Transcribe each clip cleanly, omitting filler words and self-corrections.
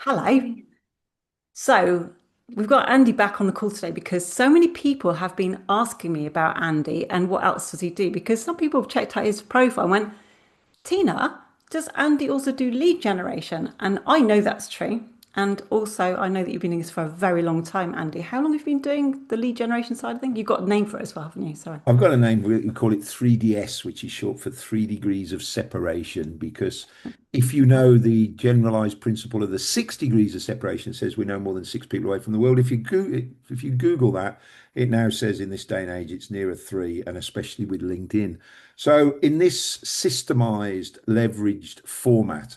Hello. So we've got Andy back on the call today because so many people have been asking me about Andy and what else does he do? Because some people have checked out his profile and went, Tina, does Andy also do lead generation? And I know that's true. And also, I know that you've been doing this for a very long time, Andy. How long have you been doing the lead generation side of things? You've got a name for it as well, haven't you? Sorry. I've got a name. We call it 3DS, which is short for 3 degrees of separation. Because if you know the generalized principle of the 6 degrees of separation, it says we know more than six people away from the world. If you Google that, it now says in this day and age it's nearer three, and especially with LinkedIn. So in this systemized, leveraged format,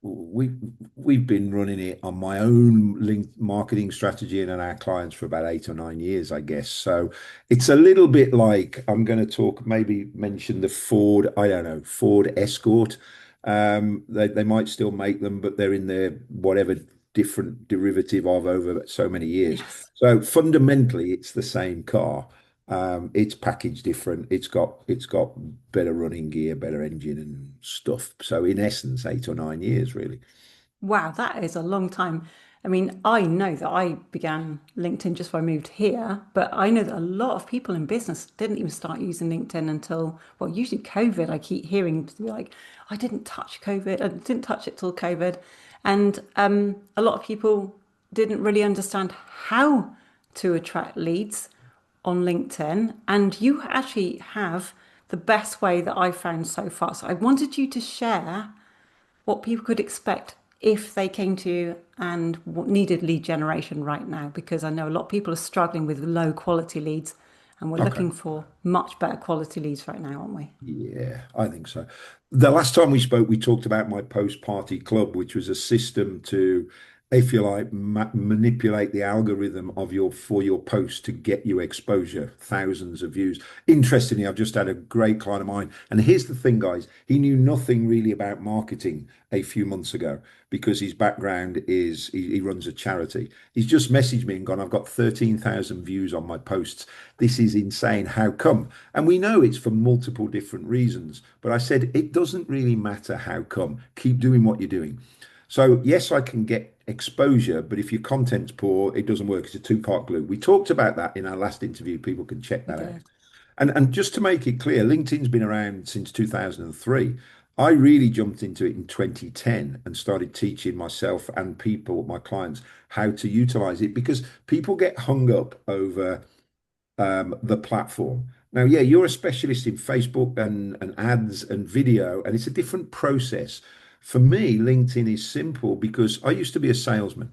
we we've been running it on my own link marketing strategy and on our clients for about 8 or 9 years, I guess. So it's a little bit like I'm going to talk, maybe mention the Ford, I don't know, Ford Escort. They might still make them, but they're in their whatever different derivative of over so many years. Yes. So fundamentally, it's the same car. It's packaged different. It's got better running gear, better engine and stuff. So in essence, 8 or 9 years really. Wow, that is a long time. I mean, I know that I began LinkedIn just when I moved here, but I know that a lot of people in business didn't even start using LinkedIn until, well, usually COVID. I keep hearing to be like, I didn't touch COVID, I didn't touch it till COVID. And a lot of people didn't really understand how to attract leads on LinkedIn. And you actually have the best way that I've found so far. So I wanted you to share what people could expect if they came to you and needed lead generation right now, because I know a lot of people are struggling with low quality leads and we're Okay. looking for much better quality leads right now, aren't we? Yeah, I think so. The last time we spoke, we talked about my post-party club, which was a system to, if you like, manipulate the algorithm of your post to get you exposure, thousands of views. Interestingly, I've just had a great client of mine, and here's the thing, guys, he knew nothing really about marketing a few months ago because his background is he runs a charity. He's just messaged me and gone, I've got 13,000 views on my posts. This is insane. How come? And we know it's for multiple different reasons. But I said, it doesn't really matter how come. Keep doing what you're doing. So, yes, I can get exposure, but if your content's poor, it doesn't work. It's a two-part glue. We talked about that in our last interview. People can check We that out. did. And just to make it clear, LinkedIn's been around since 2003. I really jumped into it in 2010 and started teaching myself and people, my clients, how to utilize it because people get hung up over the platform. Now, yeah, you're a specialist in Facebook and ads and video, and it's a different process. For me, LinkedIn is simple because I used to be a salesman.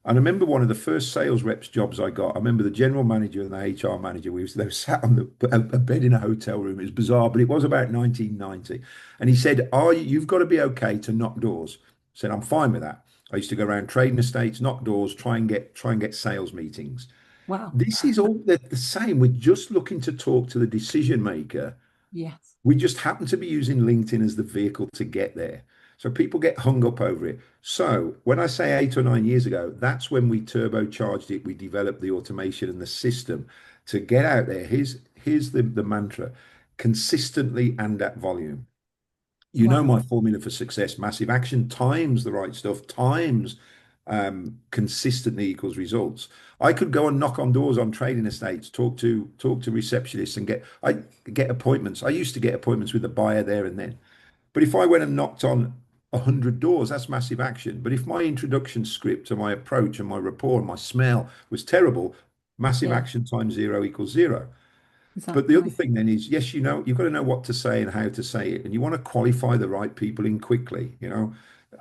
And I remember one of the first sales reps jobs I got. I remember the general manager and the HR manager. They were sat on a bed in a hotel room. It was bizarre, but it was about 1990. And he said, you've got to be okay to knock doors." I said, "I'm fine with that." I used to go around trading estates, knock doors, try and get sales meetings. Wow. This is all the same. We're just looking to talk to the decision maker. Yes. We just happen to be using LinkedIn as the vehicle to get there. So people get hung up over it. So when I say 8 or 9 years ago, that's when we turbocharged it. We developed the automation and the system to get out there. Here's the mantra: consistently and at volume. You know Wow. my formula for success: massive action times the right stuff times consistently equals results. I could go and knock on doors on trading estates, talk to receptionists, and get appointments. I used to get appointments with the buyer there and then. But if I went and knocked on 100 doors, that's massive action. But if my introduction script and my approach and my rapport and my smell was terrible, massive Yeah, action times zero equals zero. But the other exactly. thing then is, yes, you've got to know what to say and how to say it, and you want to qualify the right people in quickly.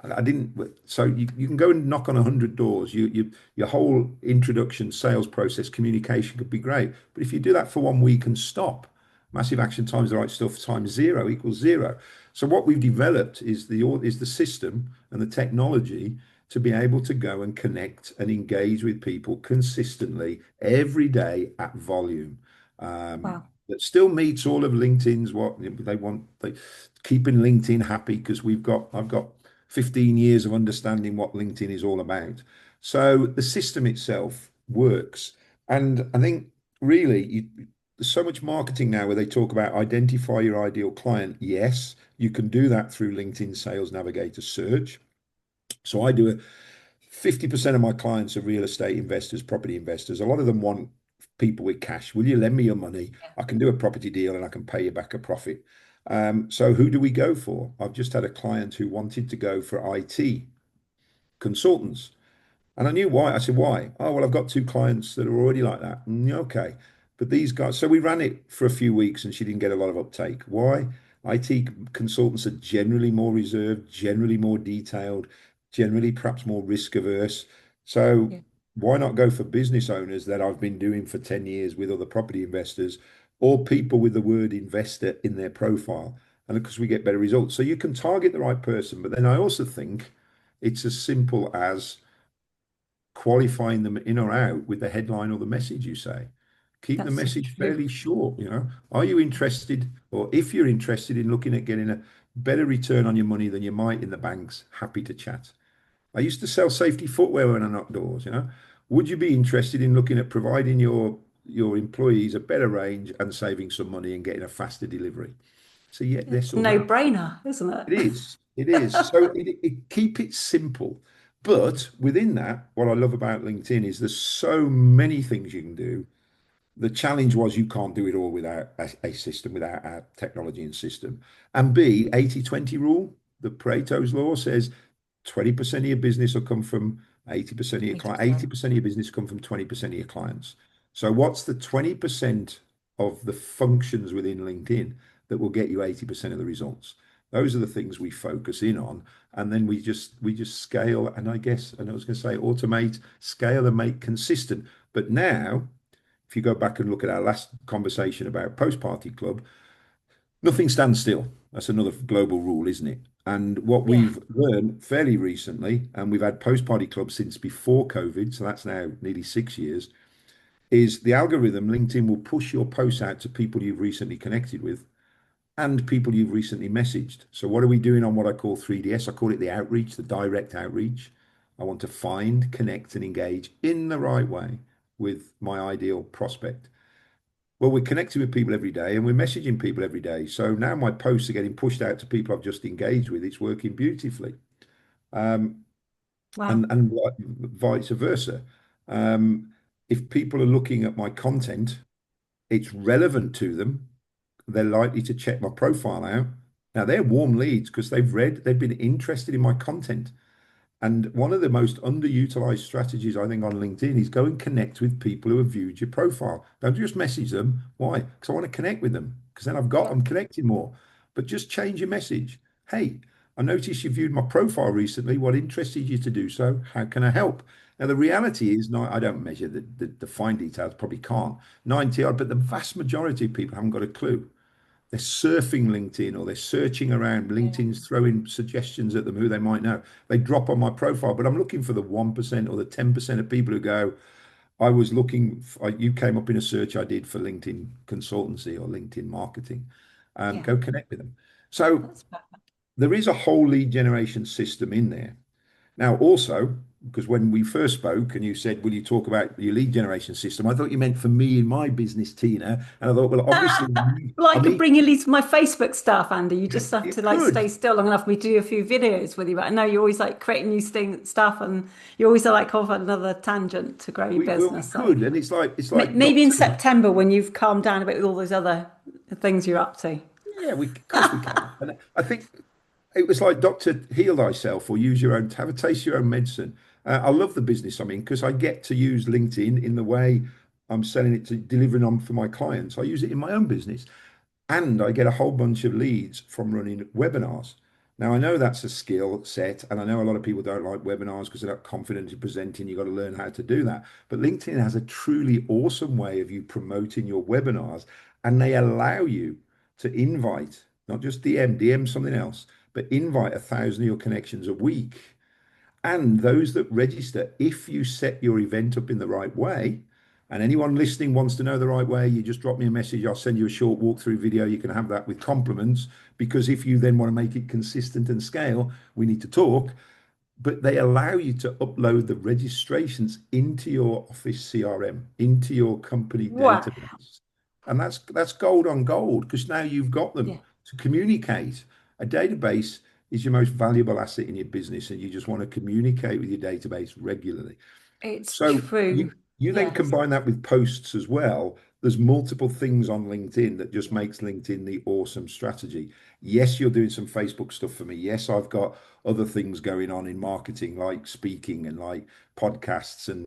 I didn't, so you can go and knock on 100 doors. Your whole introduction, sales process, communication could be great. But if you do that for 1 week and stop, massive action times the right stuff times zero equals zero. So what we've developed is the system and the technology to be able to go and connect and engage with people consistently every day at volume Wow. that still meets all of LinkedIn's what they want. They keeping LinkedIn happy because I've got 15 years of understanding what LinkedIn is all about. So the system itself works, and I think really there's so much marketing now where they talk about identify your ideal client. Yes, you can do that through LinkedIn Sales Navigator search. So I do 50% of my clients are real estate investors, property investors. A lot of them want people with cash. Will you lend me your money? Yeah. I can do a property deal and I can pay you back a profit. So who do we go for? I've just had a client who wanted to go for IT consultants. And I knew why. I said, why? Oh, well, I've got two clients that are already like that. Okay. But these guys, so we ran it for a few weeks and she didn't get a lot of uptake. Why? IT consultants are generally more reserved, generally more detailed, generally perhaps more risk averse. So Yeah. why not go for business owners that I've been doing for 10 years with other property investors or people with the word investor in their profile? And because we get better results. So you can target the right person. But then I also think it's as simple as qualifying them in or out with the headline or the message you say. Keep the That's so message true. fairly short, you know. Are you interested, or if you're interested in looking at getting a better return on your money than you might in the banks, happy to chat. I used to sell safety footwear when I knocked doors, you know. Would you be interested in looking at providing your employees a better range and saving some money and getting a faster delivery? So yeah, yes It's a or no. no-brainer, isn't it? It is. It is. So keep it simple. But within that, what I love about LinkedIn is there's so many things you can do. The challenge was you can't do it all without a system, without a technology and system. And B, 80/20 rule, the Pareto's law says 20% of your business will come from 80% of your client, 80%. 80% of your business come from 20% of your clients. So what's the 20% of the functions within LinkedIn that will get you 80% of the results? Those are the things we focus in on. And then we just scale and I guess, and I was going to say automate, scale and make consistent. But now, if you go back and look at our last conversation about post party club, nothing stands still. That's another global rule, isn't it? And what Yeah. we've learned fairly recently, and we've had post party clubs since before COVID, so that's now nearly 6 years, is the algorithm LinkedIn will push your posts out to people you've recently connected with and people you've recently messaged. So, what are we doing on what I call 3DS? I call it the outreach, the direct outreach. I want to find, connect, and engage in the right way with my ideal prospect. Well, we're connecting with people every day and we're messaging people every day. So now my posts are getting pushed out to people I've just engaged with. It's working beautifully. Um, Wow. and vice versa. Um, if people are looking at my content, it's relevant to them. They're likely to check my profile out. Now they're warm leads because they've been interested in my content. And one of the most underutilized strategies, I think, on LinkedIn is go and connect with people who have viewed your profile. Don't just message them. Why? Because I want to connect with them, because then I'm Yeah. connecting more. But just change your message. Hey, I noticed you viewed my profile recently. What interested you to do so? How can I help? Now, the reality is, no, I don't measure the fine details, probably can't. 90 odd, but the vast majority of people haven't got a clue. They're surfing LinkedIn or they're searching around. Yeah. LinkedIn's throwing suggestions at them who they might know. They drop on my profile, but I'm looking for the 1% or the 10% of people who go, I was looking, you came up in a search I did for LinkedIn consultancy or LinkedIn marketing. Yeah. Go connect with them. So That's perfect. there is a whole lead generation system in there. Now, also, because when we first spoke and you said, will you talk about your lead generation system? I thought you meant for me in my business, Tina. And I thought, well, obviously, Well, I I'm could equal. bring you leads for my Facebook stuff, Andy. You just have You to like could. stay still long enough for me to do a few videos with you. But I know you're always like creating new stuff, and you always are like off another tangent to grow your We business. So could, and it's like maybe in Doctor. September when you've calmed down a bit with all those other things you're up to. Yeah, we of course we can. And I think it was like Doctor Heal Thyself or use your own, have a taste of your own medicine. I love the business I'm in because I get to use LinkedIn in the way I'm selling it to delivering on for my clients. I use it in my own business. And I get a whole bunch of leads from running webinars. Now, I know that's a skill set, and I know a lot of people don't like webinars because they're not confident in presenting. You've got to learn how to do that. But LinkedIn has a truly awesome way of you promoting your webinars, and they allow you to invite, not just DM something else, but invite 1,000 of your connections a week. And those that register, if you set your event up in the right way, and anyone listening wants to know the right way, you just drop me a message. I'll send you a short walkthrough video. You can have that with compliments, because if you then want to make it consistent and scale, we need to talk. But they allow you to upload the registrations into your Office CRM, into your company Wow. database. And that's gold on gold because now you've got them Yeah. to communicate. A database is your most valuable asset in your business, and you just want to communicate with your database regularly. It's So true. you then Yes. combine that with posts as well. There's multiple things on LinkedIn that just makes LinkedIn the awesome strategy. Yes, you're doing some Facebook stuff for me. Yes, I've got other things going on in marketing, like speaking and like podcasts, and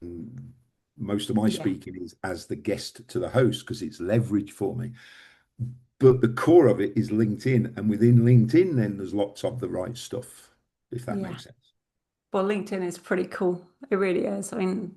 most of my Yeah. speaking is as the guest to the host because it's leverage for me. But the core of it is LinkedIn, and within LinkedIn, then there's lots of the right stuff, if that Yeah. makes sense. Well, LinkedIn is pretty cool. It really is. I mean,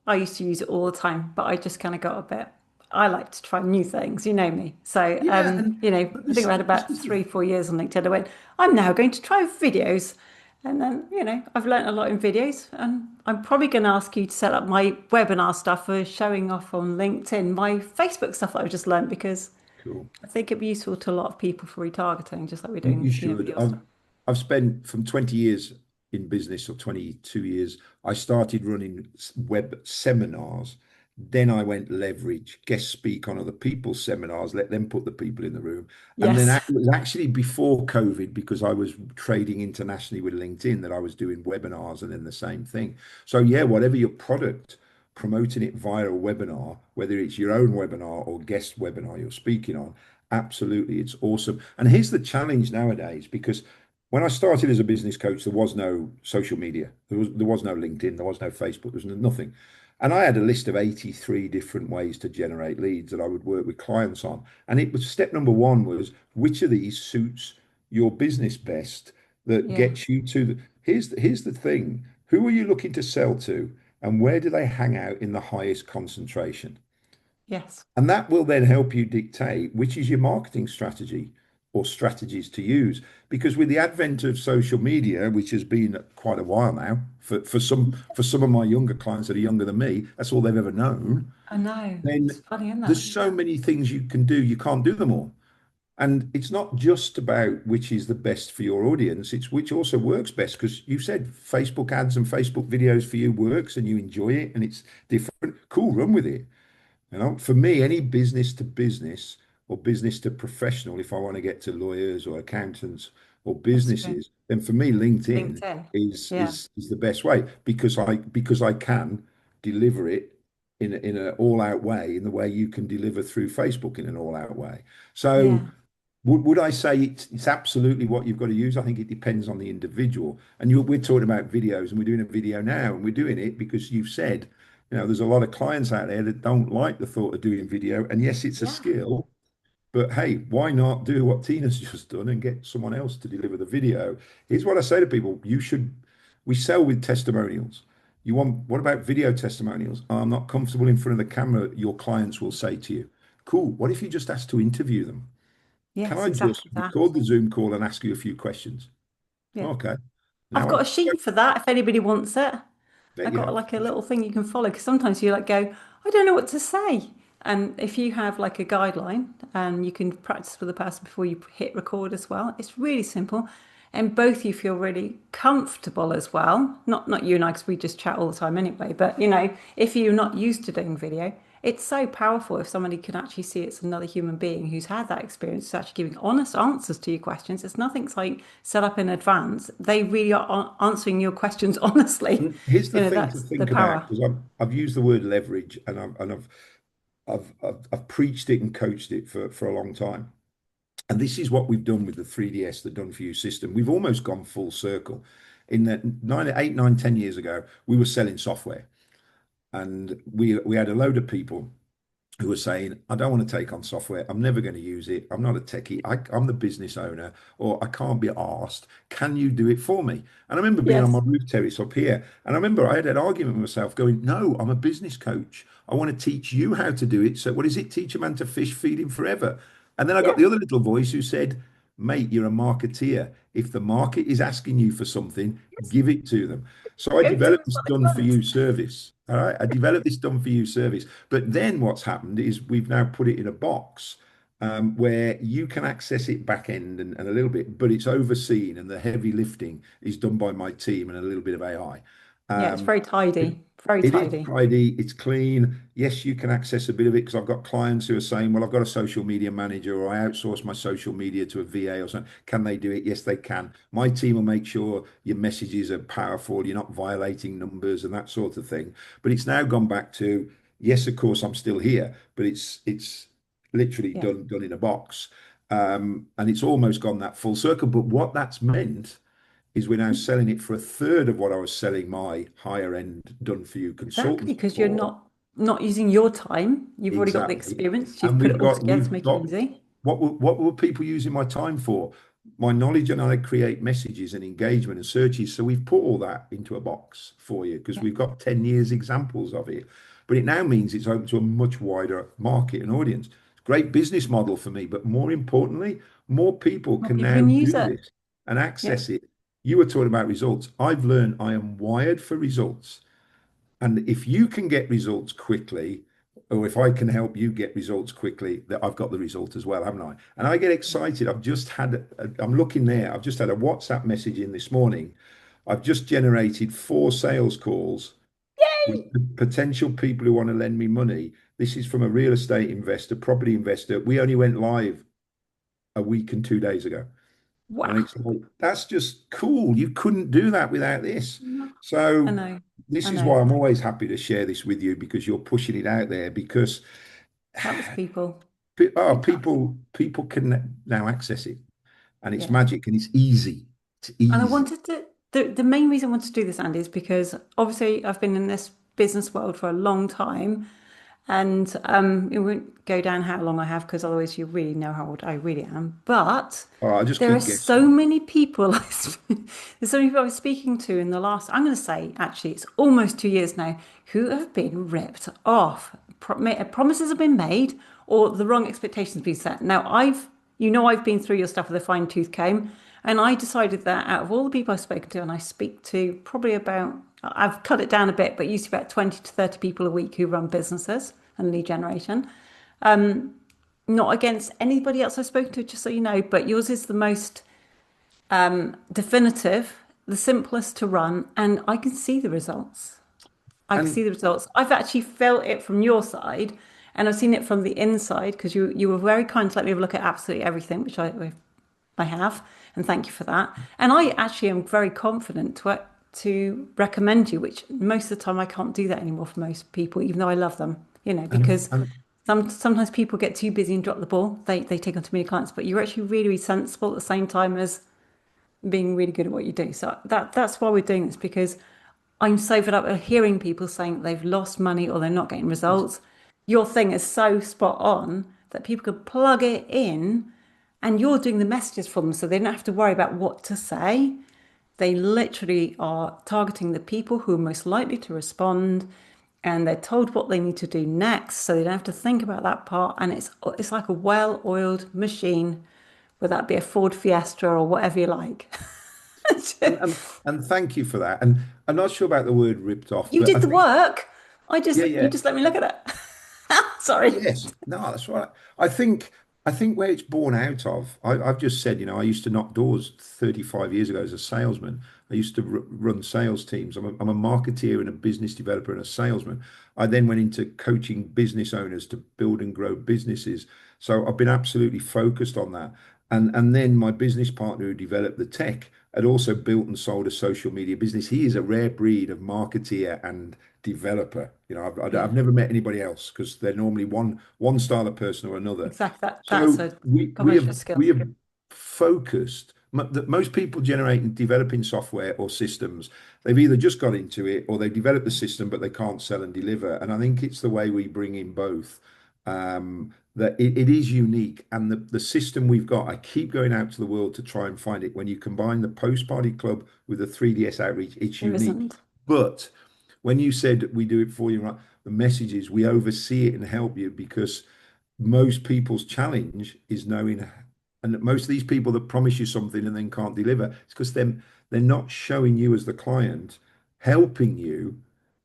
I used to use it all the time, but I just kind of got a bit. I like to try new things, you know me. So, Yeah, and but I think I had this about is three, 4 years on LinkedIn. I went, I'm now going to try videos. And then, I've learned a lot in videos, and I'm probably going to ask you to set up my webinar stuff for showing off on LinkedIn, my Facebook stuff that I've just learned, because cool. I think it'd be useful to a lot of people for retargeting, just like we're You doing, should. video stuff. I've spent from 20 years in business or 22 years. I started running web seminars. Then I went leverage, guest speak on other people's seminars, let them put the people in the room. And then Yes. it was actually before COVID, because I was trading internationally with LinkedIn, that I was doing webinars and then the same thing. So yeah, whatever your product, promoting it via a webinar, whether it's your own webinar or guest webinar you're speaking on, absolutely, it's awesome. And here's the challenge nowadays, because when I started as a business coach, there was no social media. There was no LinkedIn, there was no Facebook, there was nothing. And I had a list of 83 different ways to generate leads that I would work with clients on. And it was step number one was which of these suits your business best that Yeah. gets you to the here's the thing. Who are you looking to sell to, and where do they hang out in the highest concentration? Yes. And that will then help you dictate which is your marketing strategy or strategies to use. Because with the advent of social media, which has been quite a while now, for some of my younger clients that are younger than me, that's all they've ever known. I know. It's Then funny, isn't it? there's so many things you can do, you can't do them all. And it's not just about which is the best for your audience, it's which also works best. Because you said Facebook ads and Facebook videos for you works and you enjoy it and it's different. Cool, run with it. For me, any business to business or business to professional, if I want to get to lawyers or accountants or That's true. businesses, then for me, LinkedIn LinkedIn. is Yeah. is is the best way because I can deliver it in an all-out way, in the way you can deliver through Facebook in an all-out way. So Yeah. would I say it's absolutely what you've got to use? I think it depends on the individual. And we're talking about videos, and we're doing a video now, and we're doing it because you've said, there's a lot of clients out there that don't like the thought of doing video. And yes, it's a Yeah. skill, but hey, why not do what Tina's just done and get someone else to deliver the video? Here's what I say to people: we sell with testimonials. What about video testimonials? "Oh, I'm not comfortable in front of the camera," your clients will say to you. Cool. What if you just ask to interview them? Can Yes, I just exactly that. record the Zoom call and ask you a few questions? Yeah. Okay. I've Now got a sheet for that if anybody wants it. there I you got have. like a little thing you can follow because sometimes you like go, I don't know what to say. And if you have like a guideline and you can practice with the person before you hit record as well, it's really simple. And both you feel really comfortable as well. Not you and I, because we just chat all the time anyway. But if you're not used to doing video, it's so powerful if somebody can actually see it's another human being who's had that experience, who's actually giving honest answers to your questions. It's nothing's like set up in advance. They really are answering your questions honestly. And here's the thing to That's the think about, power. because I've used the word leverage, and I've preached it and coached it for a long time. And this is what we've done with the 3DS, the done for you system. We've almost gone full circle. In that 10 years ago, we were selling software, and we had a load of people who were saying, I don't want to take on software. I'm never going to use it. I'm not a techie. I'm the business owner, or I can't be asked. Can you do it for me? And I remember being on my Yes. roof terrace up here. And I remember I had an argument with myself going, no, I'm a business coach. I want to teach you how to do it. So what is it? Teach a man to fish, feed him forever. And then I got Yeah. the other little voice who said, mate, you're a marketeer. If the market is asking you for something, Yes. give it to them. So I Go to developed us this what they done for want. you service. All right. I developed this done for you service. But then what's happened is we've now put it in a box where you can access it back end and a little bit, but it's overseen, and the heavy lifting is done by my team and a little bit of AI. Yeah, it's Um, very tidy. Very It is tidy. tidy, it's clean. Yes, you can access a bit of it because I've got clients who are saying, well, I've got a social media manager or I outsource my social media to a VA or something. Can they do it? Yes, they can. My team will make sure your messages are powerful, you're not violating numbers and that sort of thing. But it's now gone back to, yes, of course, I'm still here, but it's literally Yeah, done in a box. And it's almost gone that full circle. But what that's meant is we're now selling it for a third of what I was selling my higher end done for you exactly. consultancy Because you're for. not using your time. You've already got the Exactly. experience. You've And put we've it all got together to we've make it got easy. what were people using my time for? My knowledge and how to create messages and engagement and searches. So we've put all that into a box for you because Yeah. we've got 10 years examples of it. But it now means it's open to a much wider market and audience. Great business model for me, but more importantly, more people More can people now can use do it. this and Yeah. access it. You were talking about results. I've learned I am wired for results. And if you can get results quickly, or if I can help you get results quickly, that I've got the result as well, haven't I? And I get excited. I'm looking there. I've just had a WhatsApp message in this morning. I've just generated 4 sales calls with Yay! potential people who want to lend me money. This is from a real estate investor, property investor. We only went live a week and 2 days ago. And Wow. it's like, that's just cool. You couldn't do that without this. No, I So know. this I is why know. I'm always happy to share this with you because you're pushing it out there because Helps people. oh, It does. people can now access it and it's Yeah. magic and it's easy. It's And I easy. wanted to, the main reason I wanted to do this, Andy, is because obviously I've been in this business world for a long time. And it won't go down how long I have because otherwise you really know how old I really am. But Oh, I just there are keep so guessing. many people, there's so many people I was speaking to in the last, I'm going to say actually, it's almost 2 years now, who have been ripped off. Promises have been made or the wrong expectations have been set. Now, I've been through your stuff with a fine tooth comb. And I decided that out of all the people I've spoken to, and I speak to probably about, I've cut it down a bit, but it used to be about 20 to 30 people a week who run businesses and lead generation. Not against anybody else I've spoken to, just so you know, but yours is the most definitive, the simplest to run, and I can see the results. I can see And the results. I've actually felt it from your side, and I've seen it from the inside because you were very kind to let me have a look at absolutely everything, which I have, and thank you for that. And I actually am very confident to recommend you, which most of the time I can't do that anymore for most people, even though I love them, and because and sometimes people get too busy and drop the ball. They take on too many clients, but you're actually really, really sensible at the same time as being really good at what you do. So that's why we're doing this because I'm so fed up of hearing people saying they've lost money or they're not getting results. Your thing is so spot on that people could plug it in and you're doing the messages for them so they don't have to worry about what to say. They literally are targeting the people who are most likely to respond and they're told what they need to do next so they don't have to think about that part and it's like a well-oiled machine, whether that be a Ford Fiesta or whatever you like. and and, and thank you for that. And I'm not sure about the word ripped off, You but I did the think work. yeah, You yeah. just let me look at it. Sorry. Yes, no, that's right. I think I think where it's born out of, I've just said, I used to knock doors 35 years ago as a salesman. I used to run sales teams. I'm a marketeer and a business developer and a salesman. I then went into coaching business owners to build and grow businesses. So I've been absolutely focused on that. And then my business partner who developed the tech had also built and sold a social media business. He is a rare breed of marketeer and developer. I've Yeah, never met anybody else because they're normally one style of person or another. exactly. That's So a we combination of have we skills. have focused that most people generating developing software or systems, they've either just got into it or they've developed the system but they can't sell and deliver. And I think it's the way we bring in both. That it is unique and the system we've got, I keep going out to the world to try and find it. When you combine the post party club with the 3DS outreach, it's There unique. isn't. But when you said we do it for you, right, the message is we oversee it and help you because most people's challenge is knowing, and most of these people that promise you something and then can't deliver, it's because they're not showing you as the client, helping you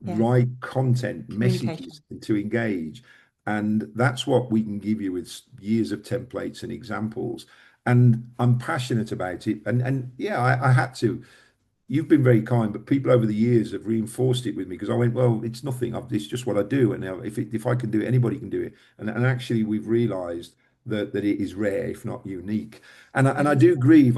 Yeah, write content, messages communication. to engage. And that's what we can give you with years of templates and examples. And I'm passionate about it. And yeah, I had to. you've been very kind, but people over the years have reinforced it with me because I went, well, it's nothing. It's just what I do, and now if I can do it, anybody can do it. And actually, we've realised that it is rare, if not unique. And I Yes. do grieve.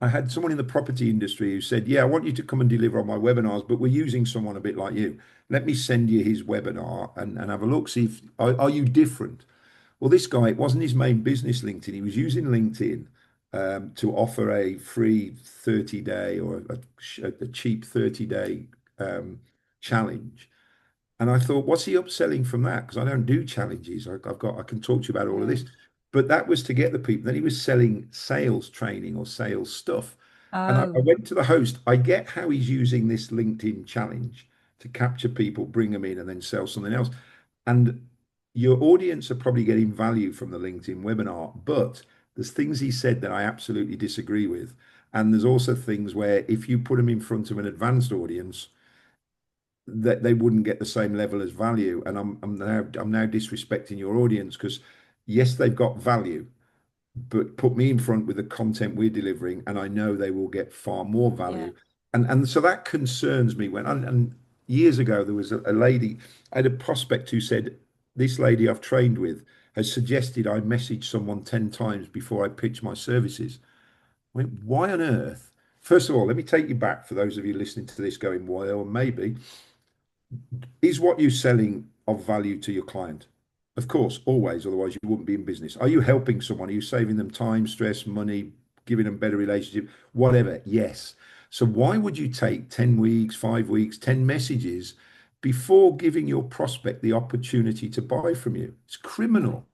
I had someone in the property industry who said, yeah, I want you to come and deliver on my webinars, but we're using someone a bit like you. Let me send you his webinar and have a look. See if are you different? Well, this guy, it wasn't his main business LinkedIn. He was using LinkedIn to offer a free 30-day or a cheap 30-day challenge. And I thought, what's he upselling from that? Because I don't do challenges. I can talk to you about all of Yeah. this. But that was to get the people. Then he was selling sales training or sales stuff. And I Oh, went to the host. I get how he's using this LinkedIn challenge to capture people, bring them in, and then sell something else. And your audience are probably getting value from the LinkedIn webinar, but there's things he said that I absolutely disagree with. And there's also things where if you put them in front of an advanced audience, that they wouldn't get the same level as value. And I'm now disrespecting your audience because yes, they've got value, but put me in front with the content we're delivering, and I know they will get far more yeah. value. And so that concerns me when and years ago there was a lady, I had a prospect who said, this lady I've trained with has suggested I message someone 10 times before I pitch my services. I went, why on earth? First of all, let me take you back for those of you listening to this going, well, maybe. Is what you're selling of value to your client? Of course, always, otherwise you wouldn't be in business. Are you helping someone? Are you saving them time, stress, money, giving them better relationship, whatever? Yes. So why would you take 10 weeks, 5 weeks, 10 messages before giving your prospect the opportunity to buy from you? It's No, criminal.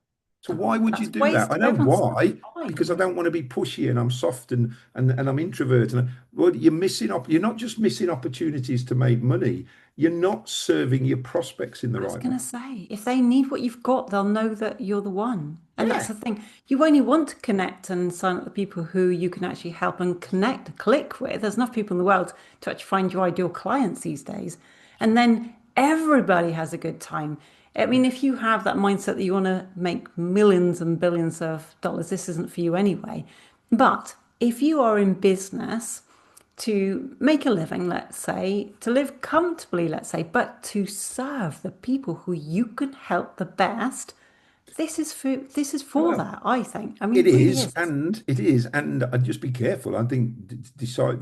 So why would you that's do that? waste I of know everyone's why, because I time. don't want to be pushy and I'm soft and I'm introvert. And well, you're missing up. You're not just missing opportunities to make money. You're not serving your prospects in the I was right way. going to say, if they need what you've got, they'll know that you're the one. And that's Yeah. the thing. You only want to connect and sign up the people who you can actually help and connect, click with. There's enough people in the world to actually find your ideal clients these days. And then everybody has a good time. I mean, if you have that mindset that you want to make millions and billions of dollars, this isn't for you anyway. But if you are in business, to make a living, let's say, to live comfortably, let's say, but to serve the people who you can help the best. This is for Well, that, I think. I it mean, it really is, is. and it is, and I'd just be careful. I think decide,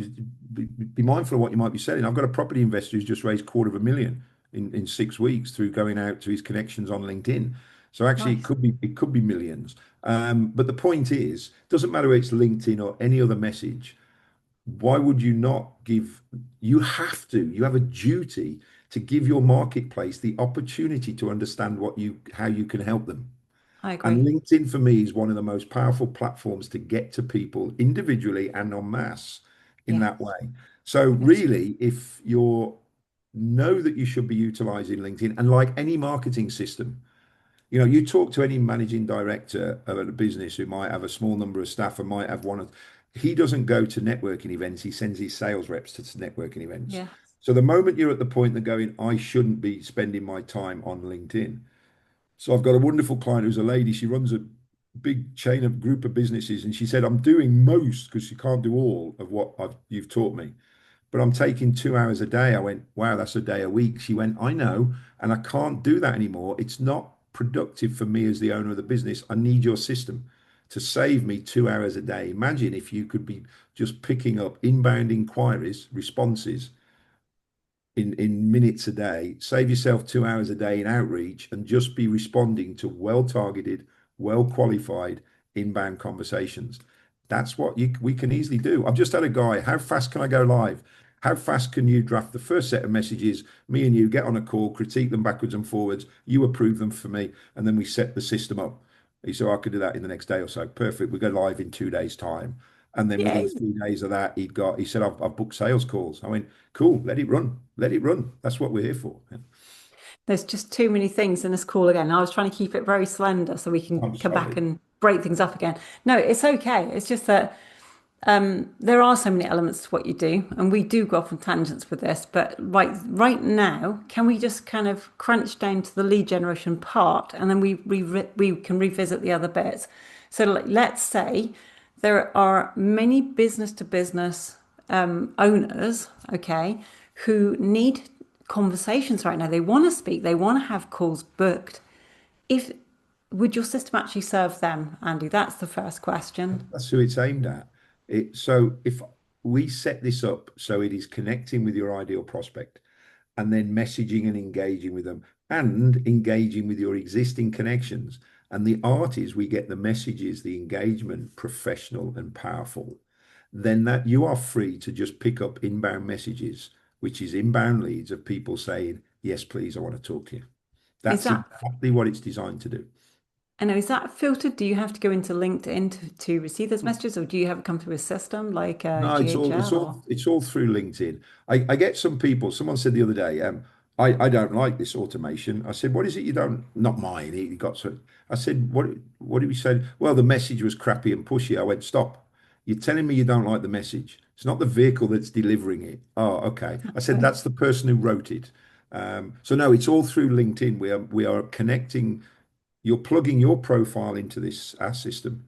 be mindful of what you might be selling. I've got a property investor who's just raised 250,000 in 6 weeks through going out to his connections on LinkedIn. So actually, it Nice. could be millions. But the point is, doesn't matter if it's LinkedIn or any other message. Why would you not give? You have a duty to give your marketplace the opportunity to understand how you can help them. I And agree. LinkedIn for me is one of the most powerful platforms to get to people individually and en masse in Yes. that way. So Yes. really, if you know that you should be utilizing LinkedIn and like any marketing system, you talk to any managing director of a business who might have a small number of staff and might have one of, he doesn't go to networking events, he sends his sales reps to networking events. Yeah. So the moment you're at the point that going, I shouldn't be spending my time on LinkedIn, so I've got a wonderful client who's a lady. She runs a big chain of group of businesses, and she said, "I'm doing most because she can't do all of what you've taught me, but I'm taking 2 hours a day." I went, "Wow, that's a day a week." She went, "I know, and I can't do that anymore. It's not productive for me as the owner of the business. I need your system to save me 2 hours a day." Imagine if you could be just picking up inbound inquiries, responses in minutes a day, save yourself 2 hours a day in outreach and just be responding to well targeted, well qualified inbound conversations. That's what we can easily do. I've just had a guy, how fast can I go live? How fast can you draft the first set of messages? Me and you get on a call, critique them backwards and forwards. You approve them for me, and then we set the system up. He said, "Oh, I could do that in the next day or so." Perfect. We go live in 2 days' time. And then within Yay. 3 days of that, he said, I've booked sales calls. I went, cool, let it run. Let it run. That's what we're here for. Yeah. There's just too many things in this call again. I was trying to keep it very slender so we can I'm come back sorry. and break things up again. No, it's okay. It's just that there are so many elements to what you do, and we do go off on tangents with this. But right now, can we just kind of crunch down to the lead generation part, and then we can revisit the other bits. So let's say there are many business to business. owners, okay, who need conversations right now. They want to speak, they want to have calls booked. If would your system actually serve them, Andy? That's the first question. That's who it's aimed at. So if we set this up so it is connecting with your ideal prospect and then messaging and engaging with them and engaging with your existing connections. And the art is we get the messages, the engagement professional and powerful. Then that you are free to just pick up inbound messages, which is inbound leads of people saying, yes, please, I want to talk to you. Is That's that exactly what it's designed to do. and is that filtered? Do you have to go into LinkedIn to receive those messages, or do you have it come through a system like No, GHL or it's all through LinkedIn. I get some people, someone said the other day, I don't like this automation. I said, what is it you don't, not mine. He got so I said, what did we say? Well, the message was crappy and pushy. I went, stop. You're telling me you don't like the message. It's not the vehicle that's delivering it. Oh, okay. I said, okay? that's the person who wrote it. So no, it's all through LinkedIn. We are connecting, you're plugging your profile into this our system.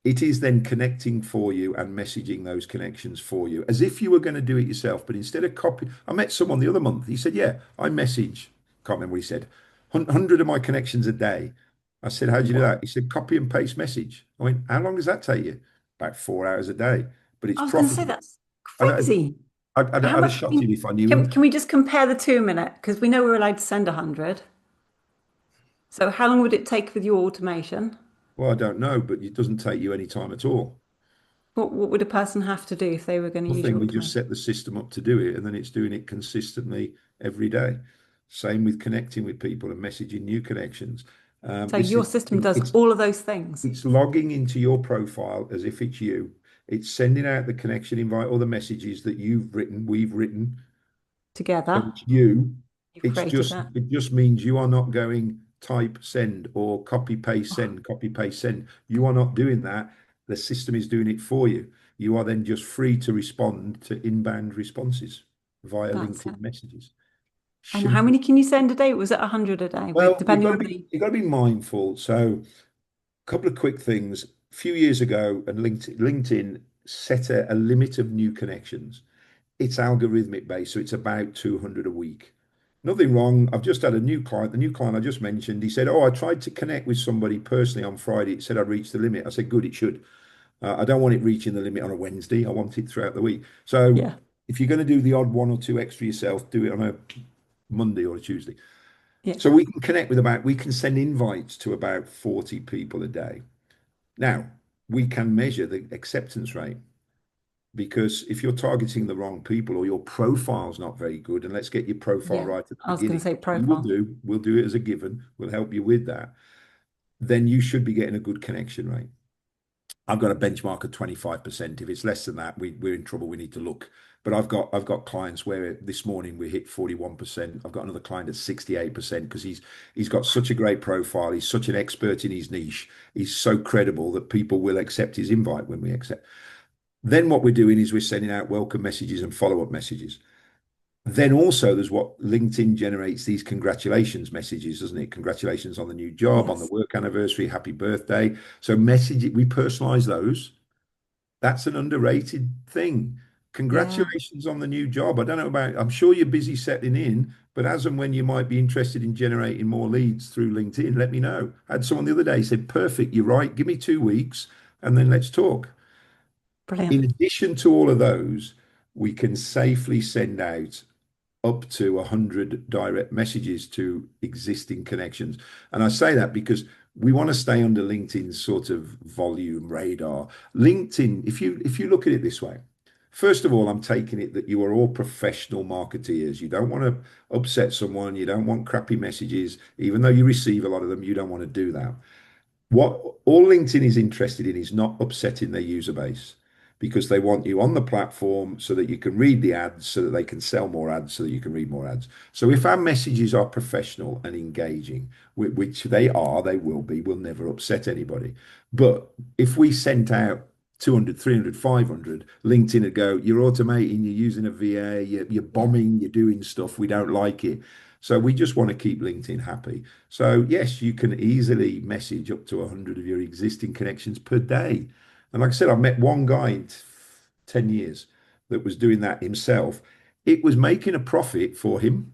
It is then connecting for you and messaging those connections for you as if you were going to do it yourself. But instead of copy, I met someone the other month. He said, yeah, I message, can't remember what he said, 100 of my connections a day. I said, how'd you do What? that? He said, copy and paste message. I went, how long does that take you? About 4 hours a day, but it's I was going to say profitable. that's I don't, crazy. How I'd have much? shot him if I knew him. Can we just compare the two a minute? Because we know we're allowed to send 100. So how long would it take with your automation? Well, I don't know, but it doesn't take you any time at all. What would a person have to do if they were going to use Nothing. your We just automation? set the system up to do it, and then it's doing it consistently every day. Same with connecting with people and messaging new connections. So This your is system does it's all of those things it's logging into your profile as if it's you. It's sending out the connection invite or the messages that you've written, we've written, so together. it's you. You've created that. It just means you are not going type send or copy paste send. You are not doing that. The system is doing it for you. You are then just free to respond to inbound responses via That's it. LinkedIn messages. And how Simple. many can you send a day? Was it 100 a day with Well, depending on the you've got to be mindful. So a couple of quick things. A few years ago, and LinkedIn set a limit of new connections. It's algorithmic based, so it's about 200 a week. Nothing wrong. I've just had a new client. The new client I just mentioned, he said, oh, I tried to connect with somebody personally on Friday. It said I reached the limit. I said, good, it should. I don't want it reaching the limit on a Wednesday. I want it throughout the week. So yeah, if you're going to do the odd one or two extra yourself, do it on a Monday or a Tuesday. yeah, So we can connect with about, we can send invites to about 40 people a day. Now, we can measure the acceptance rate because if you're targeting the wrong people or your profile's not very good, and let's get your profile yeah. right at the I was going beginning, to say which we will profile. do, we'll do it as a given, we'll help you with that, then you should be getting a good connection rate. I've got a benchmark of 25%. If it's less than that, we're in trouble. We need to look. But I've got clients where this morning we hit 41%. I've got another client at 68% because he's got such a great profile. He's such an expert in his niche. He's so credible that people will accept his invite when we accept. Then what we're doing is we're sending out welcome messages and follow-up messages. Then also there's what LinkedIn generates these congratulations messages, doesn't it? Congratulations on the new job, on the Yes. work anniversary, happy birthday. So message it, we personalize those. That's an underrated thing. Yeah. Congratulations on the new job. I don't know about, I'm sure you're busy settling in, but as and when you might be interested in generating more leads through LinkedIn, let me know. I had someone the other day said, perfect, you're right. Give me 2 weeks and then let's talk. In Brilliant. addition to all of those, we can safely send out up to 100 direct messages to existing connections. And I say that because we want to stay under LinkedIn's sort of volume radar. LinkedIn, if you look at it this way, first of all, I'm taking it that you are all professional marketeers. You don't want to upset someone. You don't want crappy messages, even though you receive a lot of them. You don't want to do that. What all LinkedIn is interested in is not upsetting their user base because they want you on the platform so that you can read the ads, so that they can sell more ads, so that you can read more ads. So if our messages are professional and engaging, which they are, they will be, we'll never upset anybody. But if we sent out 200, 300, 500, LinkedIn would go, you're automating, you're using a VA, you're Yeah. bombing, you're doing stuff, we don't like it. So we just want to keep LinkedIn happy. So yes, you can easily message up to 100 of your existing connections per day. And like I said, I've met one guy in 10 years. that was doing that himself. It was making a profit for him.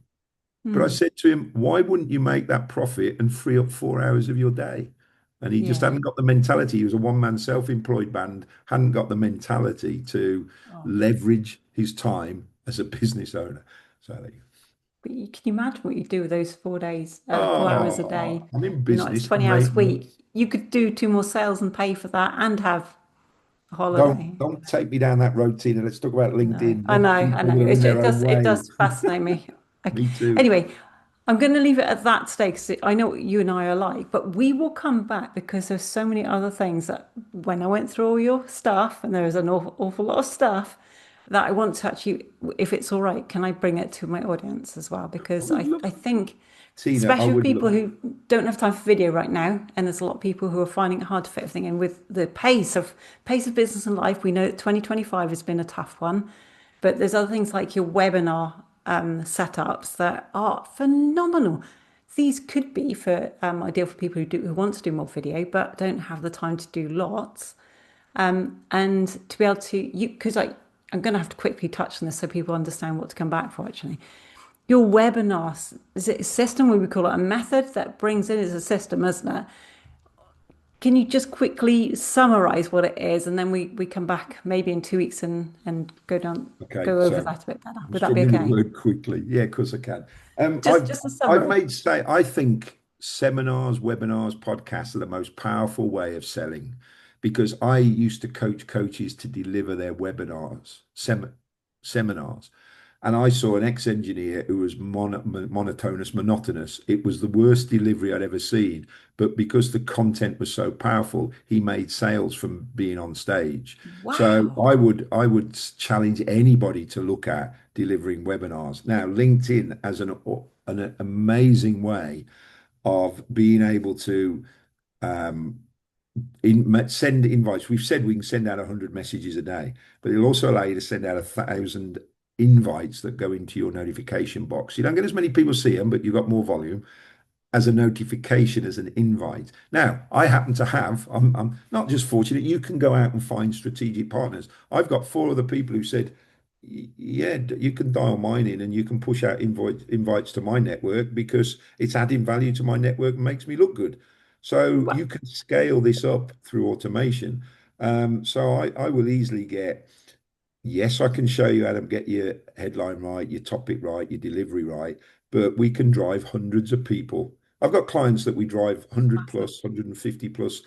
But I Hmm. said to him, why wouldn't you make that profit and free up 4 hours of your day? And he just Yeah. hadn't got the mentality. He was a one-man self-employed band, hadn't got the mentality to Oh. leverage his time as a business owner. So, there you go. But can you imagine what you do with those 4 days, 4 hours a day? Oh, I'm in You know, it's business. 20 hours a week. You could do two more sales and pay for that and have a holiday. Don't take me down that road, Tina. Let's talk about No, LinkedIn. I know, Let I know. people are in their own It way. does fascinate me. Okay. Me too. Anyway, I'm going to leave it at that today because I know what you and I are like, but we will come back because there's so many other things that when I went through all your stuff, and there is an awful lot of stuff that I want to actually, if it's all right, can I bring it to my audience as well? I Because would love, I think, Tina, I especially with would people love. who don't have time for video right now, and there's a lot of people who are finding it hard to fit everything in with the pace of business and life. We know that 2025 has been a tough one, but there's other things like your webinar setups that are phenomenal. These could be for ideal for people who want to do more video but don't have the time to do lots. And to be able to you because I'm going to have to quickly touch on this so people understand what to come back for actually. Your webinar is it a system? We would call it a method that brings in is a system, isn't it? Can you just quickly summarize what it is, and then we come back maybe in 2 weeks and Okay, go over so that a bit better. I'm Would that be struggling with the okay? word quickly. Yeah, of course I can. Just a I've summary. made say I think seminars, webinars, podcasts are the most powerful way of selling because I used to coach coaches to deliver their seminars. And I saw an ex-engineer who was monotonous. It was the worst delivery I'd ever seen. But because the content was so powerful, he made sales from being on stage. So Wow. I would challenge anybody to look at delivering webinars. Now, LinkedIn as an amazing way of being able to um, send invites. We've said we can send out 100 messages a day, but it'll also allow you to send out 1,000 invites that go into your notification box. You don't get as many people see them, but you've got more volume as a notification, as an invite. Now, I happen to have, I'm not just fortunate, you can go out and find strategic partners. I've got four other people who said, yeah, you can dial mine in and you can push out invites to my network because it's adding value to my network and makes me look good. So Well, you can scale this up through automation. So I will easily get, yes, I can show you how to get your headline right, your topic right, your delivery right, but we can drive hundreds of people. I've got clients that we drive 100 massive. plus, 150 plus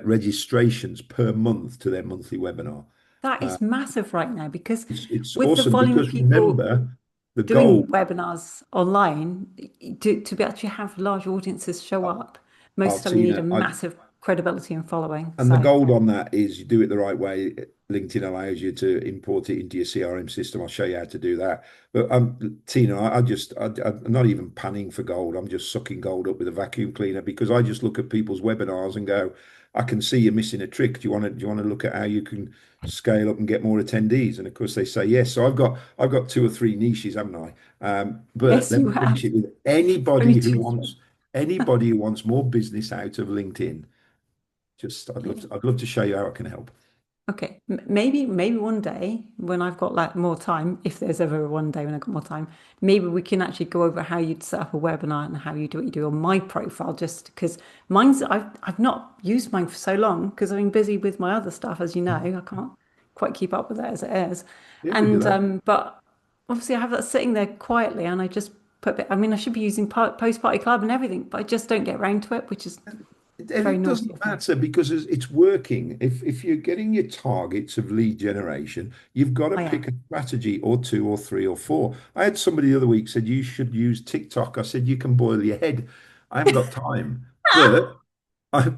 registrations per month to their monthly webinar. That Uh, is massive right now because it's with the awesome volume of because people remember the doing goal. webinars online, to actually have large audiences show up, most Oh, of the time you need a Tina, massive credibility and following. and the So, gold on that is you do it the right way. LinkedIn allows you to import it into your CRM system. I'll show you how to do that. But Tina, I'm not even panning for gold. I'm just sucking gold up with a vacuum cleaner because I just look at people's webinars and go, I can see you're missing a trick. Do you want to look at how you can scale up and get more attendees? And of course they say yes. So I've got two or three niches, haven't I? But yes, let you me finish have it with only two, three. anybody who wants more business out of LinkedIn. Just, Yeah. I'd love to show you how I can help. Okay, maybe one day when I've got like more time, if there's ever one day when I've got more time, maybe we can actually go over how you'd set up a webinar and how you do what you do on my profile, just because I've not used mine for so long because I've been busy with my other stuff, as you know, I can't quite keep up with it as it is, Yeah, we do and that. but obviously I have that sitting there quietly, and I just I mean, I should be using post party club and everything, but I just don't get around to it, which is And very it naughty doesn't of me. matter because it's working. If you're getting your targets of lead generation, you've got to I pick am. a strategy or two or three or four. I had somebody the other week said you should use TikTok. I said you can boil your head. I haven't got time, but I,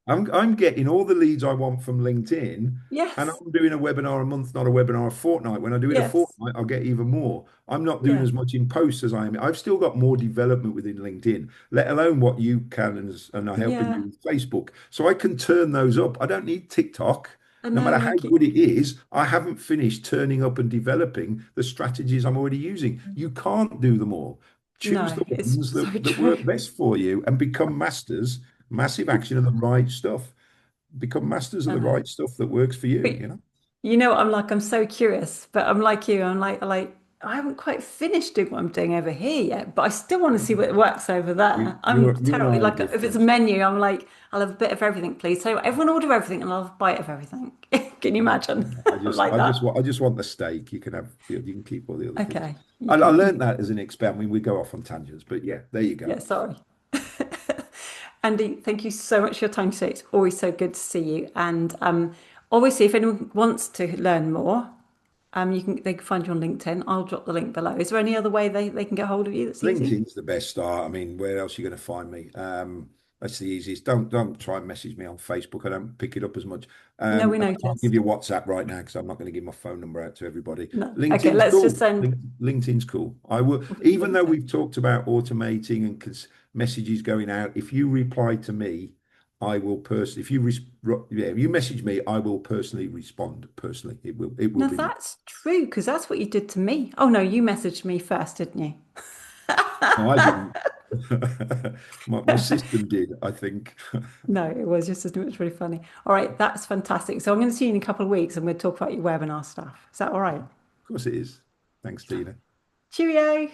I'm getting all the leads I want from LinkedIn, and Yes. I'm doing a webinar a month, not a webinar a fortnight. When I do it a Yes. fortnight, I'll get even more. I'm not doing Yeah. as much in posts as I am. I've still got more development within LinkedIn, let alone what you can and are helping Yeah. do with Facebook. So I can turn those up. I don't need TikTok. I No matter know, how like good it is, I haven't finished turning up and developing the strategies I'm already using. You can't do them all. Choose no, the it's ones so that work true. best for you and become masters. Massive action of the right stuff. Become masters of I the know. right stuff that works for you, But you know? You know, I'm like, I'm so curious, but I'm like you. I'm like, I haven't quite finished doing what I'm doing over here yet, but I still want to see what works over there. I'm You and I terribly are like, if it's a different. menu, I'm like, I'll have a bit of everything, please. So everyone order everything and I'll have a bite of everything. Can you imagine? I'm like that. I just want the steak. You can have, you can keep all the other things. Okay, you I can, learned that as an experiment. I mean, we go off on tangents, but yeah, there you go. yeah, sorry. Andy, thank you so much for your time today. It's always so good to see you. And obviously, if anyone wants to learn more, they can find you on LinkedIn. I'll drop the link below. Is there any other way they can get hold of you that's easy? LinkedIn's the best start. I mean, where else are you going to find me? That's the easiest. Don't try and message me on Facebook. I don't pick it up as much. No, we I can't give noticed. you WhatsApp right now because I'm not going to give my phone number out to everybody. No. Okay, LinkedIn's let's just cool. send LinkedIn's cool. I will, even though LinkedIn. we've talked about automating and messages going out, if you reply to me, I will personally. Yeah, if you message me, I will personally respond. Personally, it will Now be me. that's true because that's what you did to me. Oh no, you messaged me first, didn't you? No, I didn't. My system did, I think. No, it was just it was really funny. All right, that's fantastic. So I'm going to see you in a couple of weeks and we'll talk about your webinar stuff. Is that all right? Of course it is. Thanks, Tina. Cheerio.